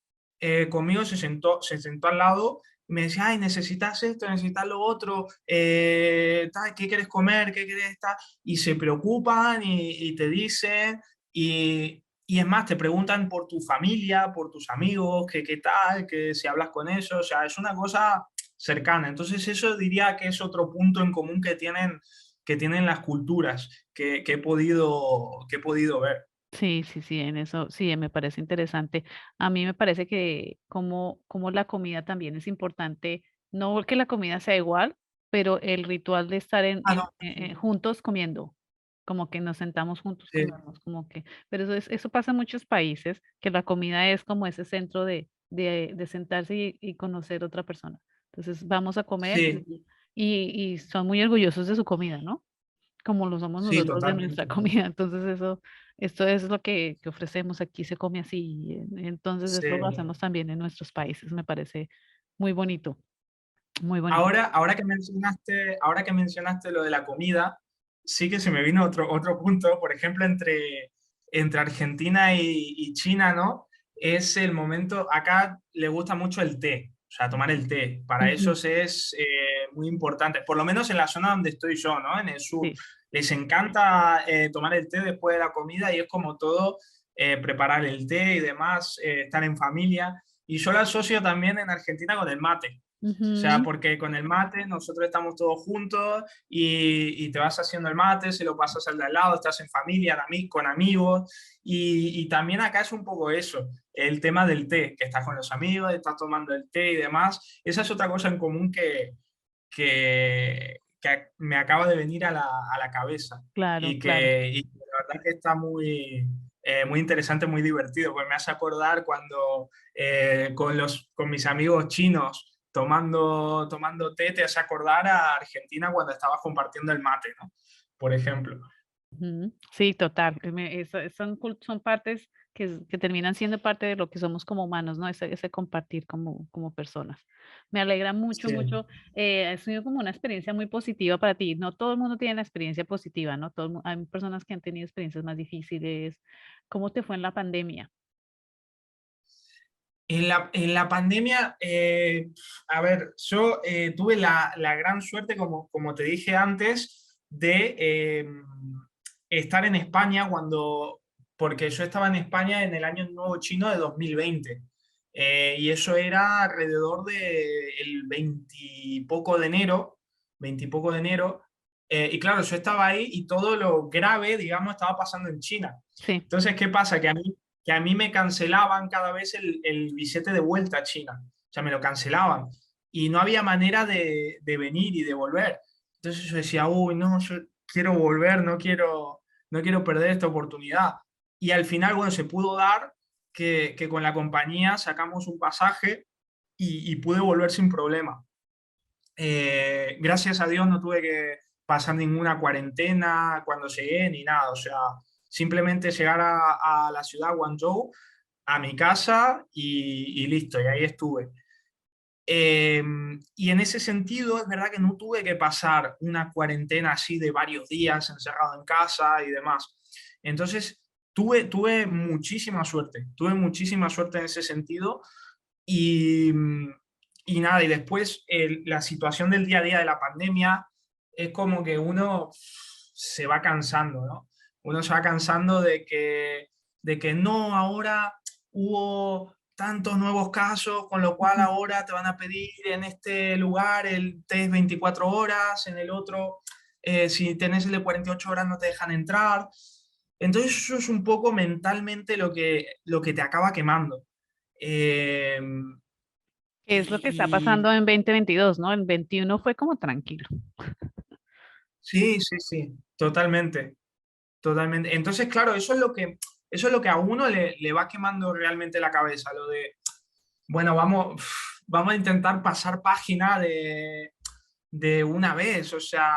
conmigo, se sentó al lado y me decía, ay, necesitas esto, necesitas lo otro, ¿qué quieres comer? ¿Qué quieres estar? Y se preocupan y te dicen, y es más, te preguntan por tu familia, por tus amigos, que qué tal, que si hablas con ellos, o sea, es una cosa cercana. Entonces eso diría que es otro punto en común que tienen que tienen las culturas que he podido ver. Sí, sí, sí, en eso sí me parece interesante. A mí me parece que como la comida también es importante, no porque la comida sea igual, pero el ritual de estar Ah, no, juntos comiendo, como que nos sentamos juntos, sí, comemos, como que, pero eso pasa en muchos países, que la comida es como ese centro de sentarse y conocer otra persona. Entonces vamos a comer sí, y son muy orgullosos de su comida, ¿no? Como lo somos sí, nosotros de nuestra totalmente. comida. Entonces esto es lo que ofrecemos aquí, se come así. Entonces Sí. eso lo hacemos también en nuestros países, me parece muy bonito, muy bonito. Ahora que mencionaste lo de la comida, sí que se me vino otro punto, por ejemplo, entre Argentina y China, ¿no? Es el momento, acá le gusta mucho el té, o sea, tomar el té. Para Ujú, ellos es muy importante, por lo menos en la zona donde estoy yo, ¿no? En el sur. sí. Les encanta tomar el té después de la comida y es como todo, preparar el té y demás, estar en familia. Y yo lo asocio también en Argentina con el mate. O sea, Ujú, porque con el mate nosotros estamos todos juntos y te vas haciendo el mate, se lo pasas al de al lado, estás en familia, con amigos. Y también acá es un poco eso, el tema del té, que estás con los amigos, estás tomando el té y demás. Esa es otra cosa en común que me acaba de venir a la cabeza claro, claro. y la verdad que está muy interesante, muy divertido, pues me hace acordar cuando con mis amigos chinos tomando té, te hace acordar a Argentina cuando estabas compartiendo el mate, ¿no? Por ejemplo. Ujú, sí, total. Son partes que terminan siendo parte de lo que somos como humanos, ¿no? Ese compartir como personas. Me alegra mucho, Sí. mucho. Ha sido como una experiencia muy positiva para ti. No todo el mundo tiene la experiencia positiva, ¿no? Hay personas que han tenido experiencias más difíciles. ¿Cómo te fue en la pandemia? En la pandemia, a ver, yo tuve la gran suerte, como te dije antes, de estar en España porque yo estaba en España en el año nuevo chino de 2020. Y eso era alrededor del 20 y poco de enero, 20 y poco de enero. Y claro, yo estaba ahí y todo lo grave, digamos, estaba pasando en China. Sí. Entonces, ¿qué pasa? Que a mí me cancelaban cada vez el billete de vuelta a China. O sea, me lo cancelaban. Y no había manera de venir y de volver. Entonces yo decía, uy, no, yo quiero volver, no quiero perder esta oportunidad. Y al final, bueno, se pudo dar que con la compañía sacamos un pasaje y pude volver sin problema. Gracias a Dios no tuve que pasar ninguna cuarentena cuando llegué ni nada. O sea, simplemente llegar a la ciudad Guangzhou, a mi casa y listo, y ahí estuve. Eh, y en ese sentido, es verdad que no tuve que pasar una cuarentena así de varios días encerrado en casa y demás. Entonces, tuve muchísima suerte en ese sentido y, y nada, y después la situación del día a día de la pandemia es como que uno se va cansando, ¿no? Uno se va cansando de que no, ahora hubo tantos nuevos casos, con lo cual Ujú. ahora te van a pedir en este lugar el test 24 horas, en el otro, si tenés el de 48 horas no te dejan entrar. Entonces eso es un poco mentalmente lo que te acaba quemando. Eh, ¿Qué es lo que está y pasando en 2022, no? El 21 fue como tranquilo. sí, sí, sí, totalmente, totalmente. Entonces, claro, eso es lo que a uno le va quemando realmente la cabeza, lo de, bueno, vamos a intentar pasar página de una vez. O sea,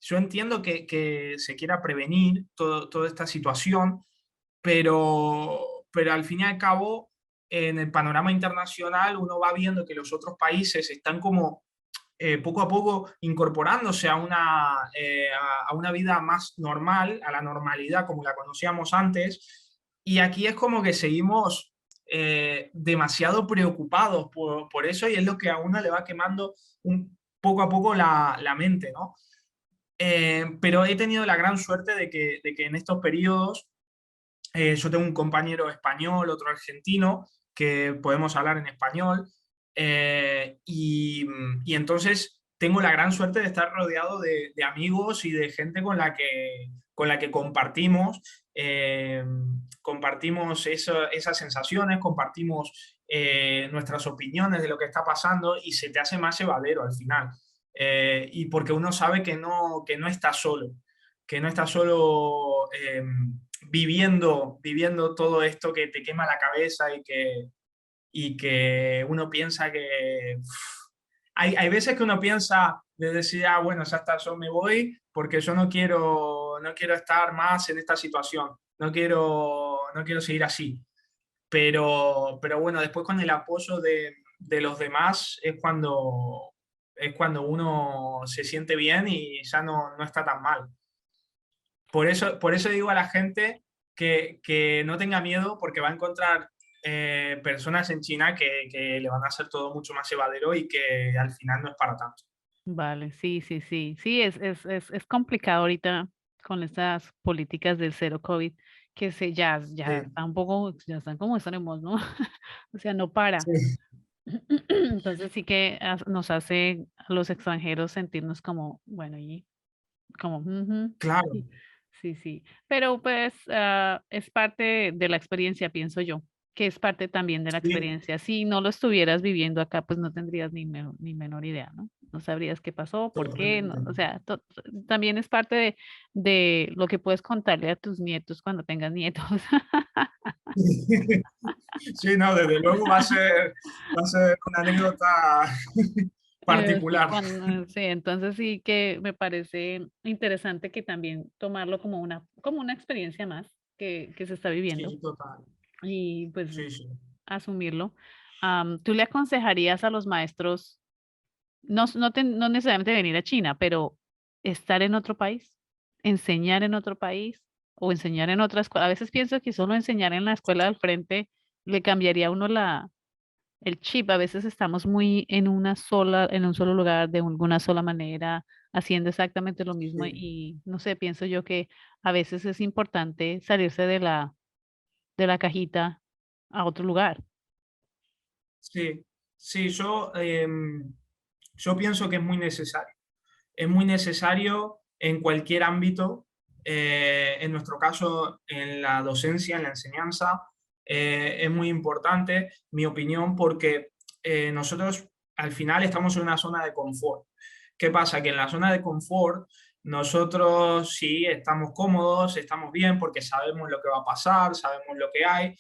yo entiendo que se quiera prevenir toda esta situación, pero al fin y al cabo, en el panorama internacional, uno va viendo que los otros países están como poco a poco incorporándose a una vida más normal, a la normalidad como la conocíamos antes. Y aquí es como que seguimos demasiado preocupados por eso y es lo que a uno le va quemando poco a poco la mente, ¿no? Pero he tenido la gran suerte de que en estos periodos yo tengo un compañero español, otro argentino, que podemos hablar en español. Y entonces tengo la gran suerte de estar rodeado de amigos y de gente con la que compartimos, compartimos esas sensaciones, compartimos nuestras opiniones de lo que está pasando y se te hace más llevadero al final. Y porque uno sabe que no está solo, que no está solo viviendo todo esto que te quema la cabeza y que uno piensa que... Hay veces que uno piensa de decir, ah, bueno, ya está, yo me voy porque yo no quiero estar más en esta situación, no quiero seguir así. Pero bueno, después con el apoyo de los demás es cuando uno se siente bien y ya no está tan mal. Por eso digo a la gente que no tenga miedo porque va a encontrar personas en China que le van a hacer todo mucho más llevadero y que al final no es para tanto. Vale, sí, sí, sí. Sí, es complicado ahorita con estas políticas del cero COVID, que ya Sí, está un poco, ya están como extremos, ¿no? O sea, no para. sí, Entonces sí que nos hace a los extranjeros sentirnos como, bueno, y como, ujú, claro, sí, sí, sí. Pero pues es parte de la experiencia, pienso yo, que es parte también de la sí, experiencia. Si no lo estuvieras viviendo acá, pues no tendrías ni menor idea, ¿no? No sabrías qué pasó, por qué, no, totalmente. o sea, también es parte de lo que puedes contarle a tus nietos cuando tengas nietos. Sí, no, desde luego va a ser una anécdota Sí, particular. sí, entonces sí que me parece interesante que también tomarlo como una experiencia más que se está viviendo Sí, total. y pues Sí, sí. asumirlo. ¿Tú le aconsejarías a los maestros, no necesariamente venir a China, pero estar en otro país, enseñar en otro país o enseñar en otra escuela? A veces pienso que solo enseñar en la escuela del frente le cambiaría a uno el chip. A veces estamos muy en un solo lugar, de alguna sola manera, haciendo exactamente lo mismo Sí, y no sé, pienso yo que a veces es importante salirse de la cajita a otro lugar. sí, sí, yo pienso que es muy necesario. Es muy necesario en cualquier ámbito, en nuestro caso, en la docencia, en la enseñanza, es muy importante, mi opinión, porque nosotros al final estamos en una zona de confort. ¿Qué pasa? Que en la zona de confort nosotros sí estamos cómodos, estamos bien porque sabemos lo que va a pasar, sabemos lo que hay,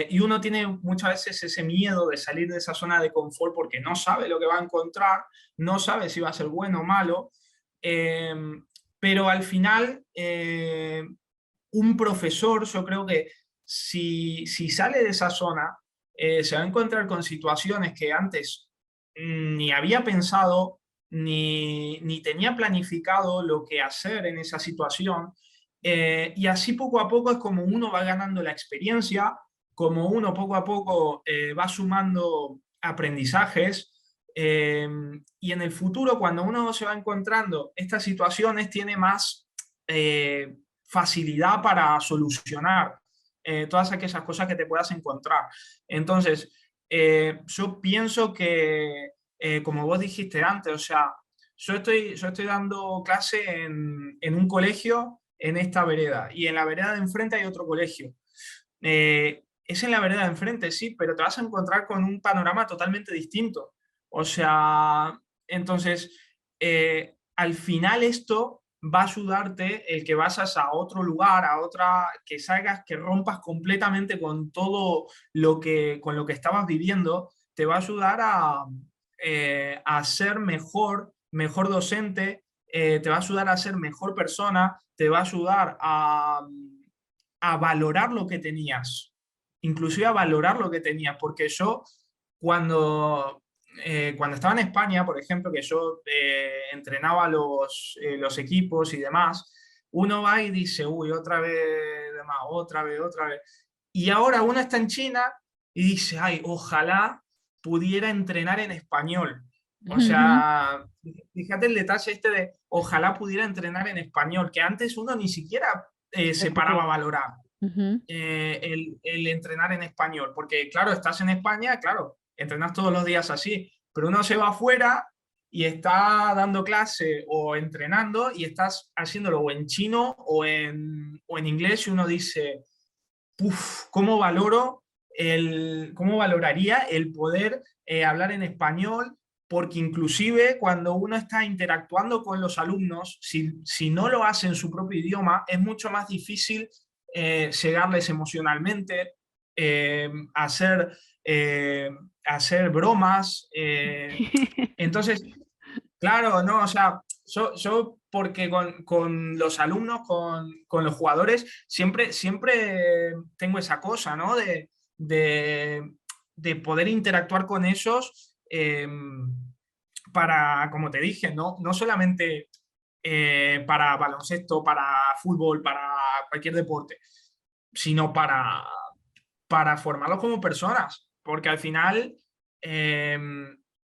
y uno tiene muchas veces ese miedo de salir de esa zona de confort porque no sabe lo que va a encontrar, no sabe si va a ser bueno o malo, eh, pero al final un profesor, yo creo que si sale de esa zona, se va a encontrar con situaciones que antes ni había pensado, ni tenía planificado lo que hacer en esa situación. Y así poco a poco es como uno va ganando la experiencia, como uno poco a poco va sumando aprendizajes, y en el futuro, cuando uno se va encontrando estas situaciones, tiene más facilidad para solucionar todas aquellas cosas que te puedas encontrar. Entonces, yo pienso que, como vos dijiste antes, o sea, yo estoy dando clase en un colegio en esta vereda y en la vereda de enfrente hay otro colegio. Es en la vereda de enfrente, sí, pero te vas a encontrar con un panorama totalmente distinto. O sea, entonces, al final esto va a ayudarte el que vayas a otro lugar, a otra, que salgas, que rompas completamente con todo con lo que estabas viviendo, te va a ayudar a ser mejor docente, te va a ayudar a ser mejor persona, te va a ayudar a valorar lo que tenías, inclusive a valorar lo que tenías, porque yo cuando, cuando estaba en España, por ejemplo, que yo entrenaba los equipos y demás, uno va y dice, uy, otra vez, demás, otra vez. Y ahora uno está en China y dice, ay, ojalá pudiera entrenar en español. O Ujú. sea, fíjate el detalle este de ojalá pudiera entrenar en español, que antes uno ni siquiera se paraba a valorar Ujú. el entrenar en español, porque claro, estás en España, claro, entrenas todos los días así, pero uno se va afuera y está dando clase o entrenando y estás haciéndolo o en chino o en inglés y uno dice, uff, ¿cómo valoraría el poder hablar en español? Porque inclusive cuando uno está interactuando con los alumnos, si no lo hace en su propio idioma, es mucho más difícil llegarles emocionalmente, eh, hacer, eh, hacer bromas. Entonces, claro, no, o sea, yo porque con los alumnos, con los jugadores, siempre tengo esa cosa, ¿no? De poder interactuar con ellos para, como te dije, no solamente para baloncesto, para fútbol, para cualquier deporte, sino para formarlos como personas, porque al final eh,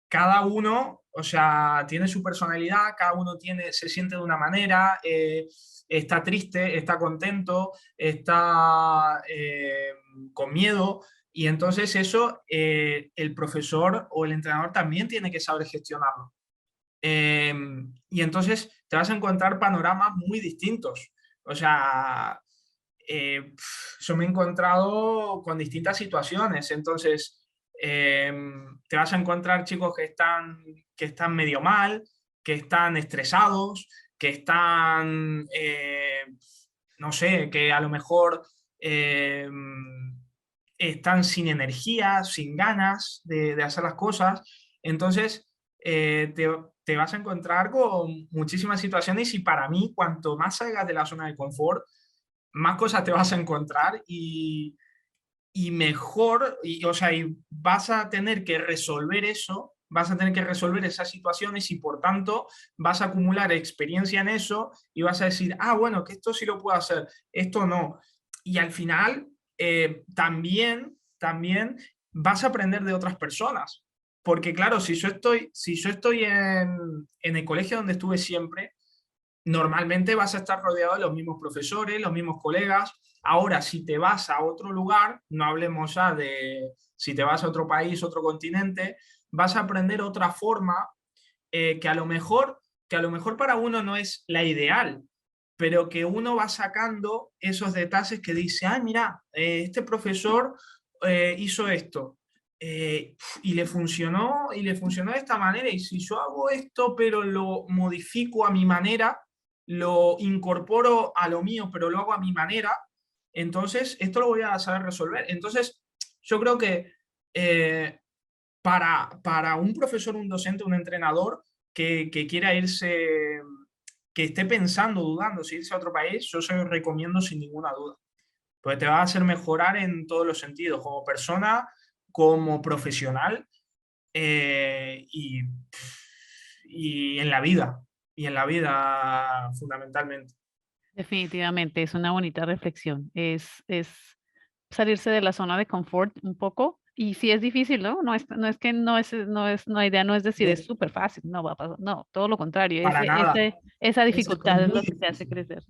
cada uno, o sea, tiene su personalidad, cada uno se siente de una manera, está triste, está contento, está con miedo, y entonces eso el profesor o el entrenador también tiene que saber gestionarlo. Eh, y entonces te vas a encontrar panoramas muy distintos. O sea, yo me he encontrado con distintas situaciones. Entonces, te vas a encontrar chicos que están medio mal, que están estresados, que están, no sé, que a lo mejor están sin energía, sin ganas de hacer las cosas. Entonces, te vas a encontrar con muchísimas situaciones y para mí, cuanto más salgas de la zona de confort, más cosas te vas a encontrar y mejor, o sea, y vas a tener que resolver eso, vas a tener que resolver esas situaciones y por tanto vas a acumular experiencia en eso y vas a decir, ah, bueno, que esto sí lo puedo hacer, esto no. Y al final también vas a aprender de otras personas. Porque claro, si yo estoy en el colegio donde estuve siempre, normalmente vas a estar rodeado de los mismos profesores, los mismos colegas. Ahora, si te vas a otro lugar, no hablemos ya de si te vas a otro país, otro continente, vas a aprender otra forma que a lo mejor para uno no es la ideal, pero que uno va sacando esos detalles que dice, ah, mira, este profesor hizo esto y le funcionó de esta manera, y si yo hago esto, pero lo modifico a mi manera, lo incorporo a lo mío, pero lo hago a mi manera, entonces esto lo voy a saber resolver. Entonces, yo creo que eh, para un profesor, un docente, un entrenador que quiera irse, que esté pensando, dudando si irse a otro país, yo se lo recomiendo sin ninguna duda. Porque te va a hacer mejorar en todos los sentidos, como persona, como profesional eh, y, y en la vida. Y en la vida fundamentalmente. Definitivamente, es una bonita reflexión. Es salirse de la zona de confort un poco. Y sí es difícil, ¿no? No es que la idea no es decir es súper fácil, no va a pasar, no, todo lo contrario, Para nada. esa Es dificultad es muy lo que te hace difícil. crecer.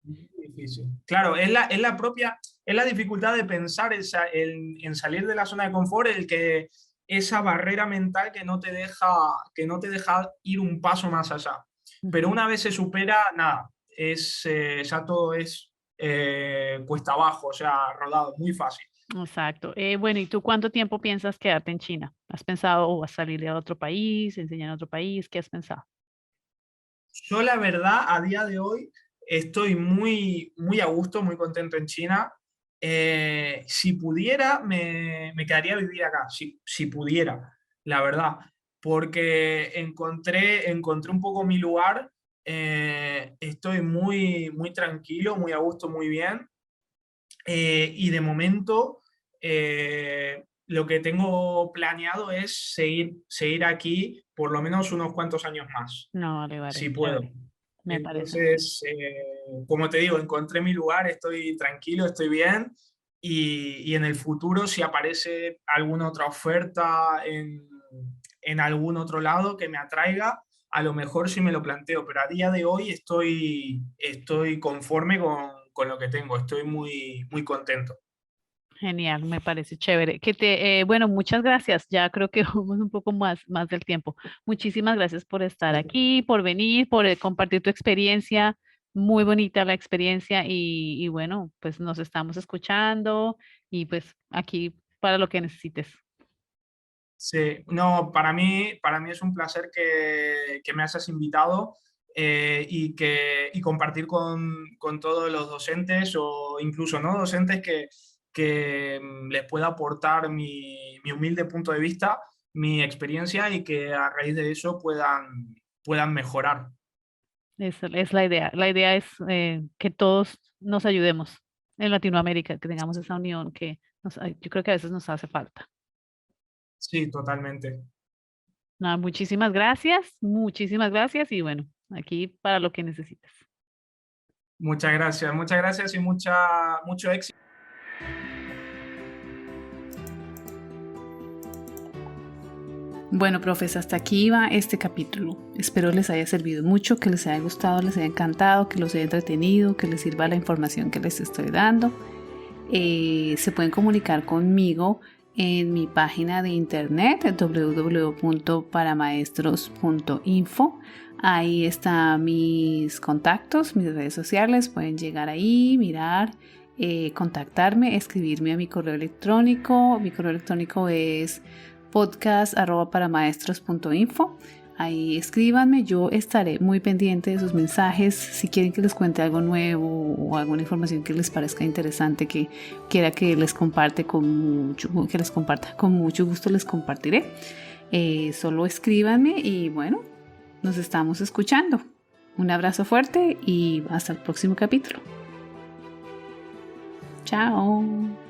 Muy difícil. Claro, es la dificultad de pensar en salir de la zona de confort, esa barrera mental que no te deja ir un paso más allá. Pero Ujú. una vez se supera, nada, ya todo es cuesta abajo, o sea, rodado, muy fácil. Exacto. Bueno, ¿y tú cuánto tiempo piensas quedarte en China? ¿Has pensado o vas a salir a otro país, enseñar en otro país? ¿Qué has pensado? Yo la verdad, a día de hoy, estoy muy, muy a gusto, muy contento en China. Si pudiera, me quedaría a vivir acá, si pudiera, la verdad, porque encontré un poco mi lugar. Estoy muy, muy tranquilo, muy a gusto, muy bien. Y de momento, lo que tengo planeado es seguir aquí por lo menos unos cuantos años más, No, vale, vale, si puedo. chévere. Me parece muy bien. Entonces, como te digo, encontré mi lugar, estoy tranquilo, estoy bien, y en el futuro, si aparece alguna otra oferta en algún otro lado que me atraiga, a lo mejor sí me lo planteo, pero a día de hoy estoy conforme con lo que tengo, estoy muy, muy contento. Genial, me parece chévere. Bueno, muchas gracias. Ya creo que vamos un poco más del tiempo. Muchísimas gracias por estar aquí, por venir, por compartir tu experiencia. Muy bonita la experiencia y bueno, pues nos estamos escuchando y pues aquí para lo que necesites. Sí, no, para mí es un placer que me hayas invitado y compartir con todos los docentes o incluso no docentes que les pueda aportar mi humilde punto de vista, mi experiencia y que a raíz de eso puedan mejorar. Esa es la idea. La idea es que todos nos ayudemos en Latinoamérica, que tengamos esa unión que yo creo que a veces nos hace falta. Sí, totalmente. Nada, muchísimas gracias y bueno, aquí para lo que necesites. Muchas gracias y mucho éxito. Bueno, profes, hasta aquí va este capítulo. Espero les haya servido mucho, que les haya gustado, les haya encantado, que los haya entretenido, que les sirva la información que les estoy dando. Se pueden comunicar conmigo en mi página de internet www.paramaestros.info. Ahí están mis contactos, mis redes sociales. Pueden llegar ahí, mirar, contactarme, escribirme a mi correo electrónico. Mi correo electrónico es podcast@paramaestros.info. Ahí escríbanme, yo estaré muy pendiente de sus mensajes. Si quieren que les cuente algo nuevo o alguna información que les parezca interesante, que quiera que les comparta con mucho gusto les compartiré. Solo escríbanme y bueno, nos estamos escuchando. Un abrazo fuerte y hasta el próximo capítulo. Chao.